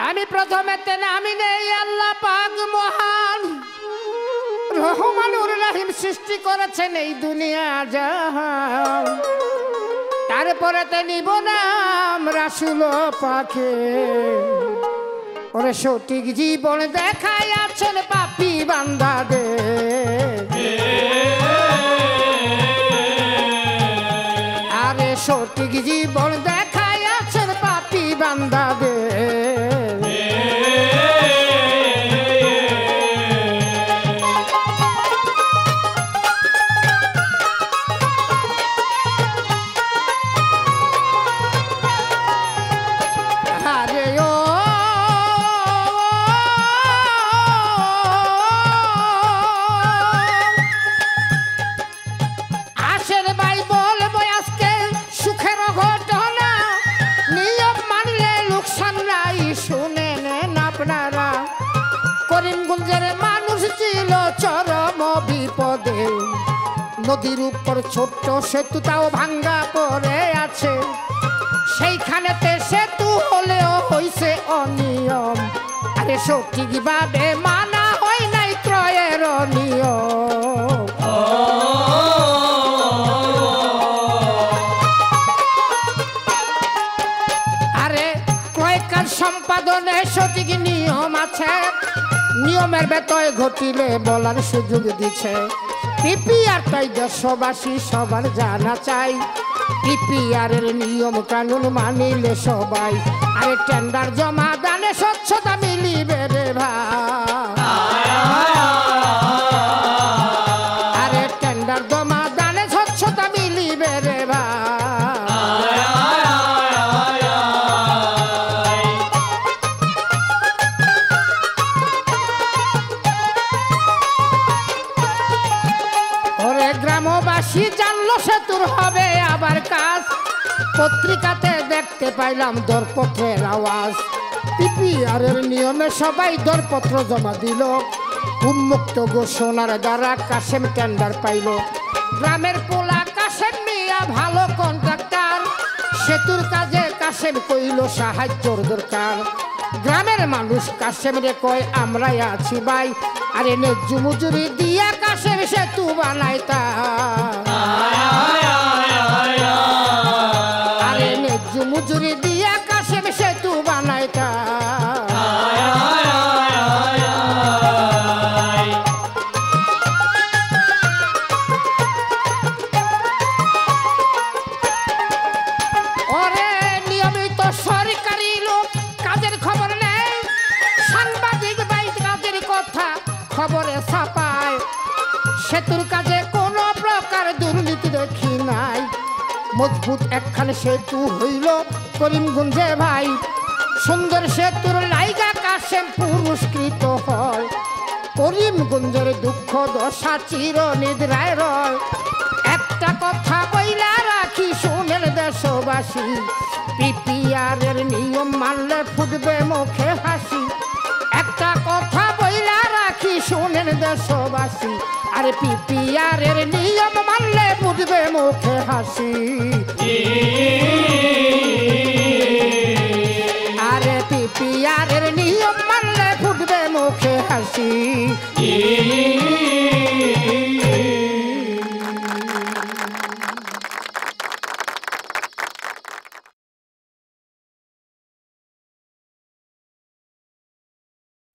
আমি প্রথমেতে নামি নেই আল্লাহ পাক মহান রহমানুর রহিম সৃষ্টি করেছেন এই দুনিয়া জাহান। তারপরেতে নিব নাম রাসূল পাকে। ওরে সঠিক জীবন দেখায় আছেন পাপী বান্দাদের। আরে সঠিক জীবন দেখায় আছেন পাপী বান্দাদের। আরে ও আসেন ভাই বলবো আজকে সুখের ঘটনা। নিয়ম মানলে লোকসান নাই, শুনে নেন আপনারা। করিমগঞ্জের মানুষ ছিল চরম বিপদে। নদীর উপর ছোট্ট সেতু তাও ভাঙ্গা পড়ে আছে। সেইখানেতে সেতু হলেও হইছে অনিয়ম। আরে সঠিকভাবে মানা হয় নাই ক্রয়ের নিয়ম। আরে ক্রয় কাজ সম্পাদনে সঠিক নিয়ম আছে। নিয়মের ব্যত্যয় ঘটিলে বলার সুযোগ দিচ্ছে। পিপিআর তাই দেশবাসী সবার জানা চাই। পিপিআরের নিয়ম কানুন মানিলে সবাই। আরে টেন্ডার জমা দানে স্বচ্ছতা মিলিবে রে ভাই। আরে টেন্ডার জমা দানে স্বচ্ছতা মিলিবে রে ভাই। ওরে গ্রামবাসী জানলো সেতুর হবে আবার কাজ। পত্রিকাতে দেখতে পাইলাম দরপত্রের আওয়াজ। পিপিআরের নিয়মে সবাই দরপত্র জমা দিল। উন্মুক্ত ঘোষণার দ্বারা কাশেম টেন্ডার পাইল। গ্রামের পোলা কাশেম মিয়া ভালো কন্ট্রাক্টর। সেতুর কাজে কাশেম কইল সাহায্যর দরকার। গ্রামের মানুষ কাশেম রে কয় আমরাই আছি ভাই। আরে ন্যায্য মজুরি দিয়া কাশেম সেতু বানাইতা। আরে ন্যায্য মজুরি দিয়া কাশেম সেতু বানাইতা। ওরে নিয়মিত সরকারি লোক কাজের খবর নেই। সাংবাদিক ভাই কাজের কথা খবরে ছাপায়। সেতুর কাজে কোনো প্রকার দুর্নীতি দেখি নাই। মজবুত একখানে সেতু হইল করিমগঞ্জে ভাই। সুন্দর সেতুর লাইগা কাশেম পুরস্কৃত হয়। করিমগঞ্জের দুঃখ দশা চির নিদ্রায় রয়। একটা কথা বইলা রাখি শোনেন দেশবাসী। পিপিআরের নিয়ম মানলে ফুটবে মুখে হাসি। একটা কথা বইলা রাখি শোনেন দেশবাসী। আরে পিপিআরের নিয়ম মানলে ফুটবে মুখে হাসি।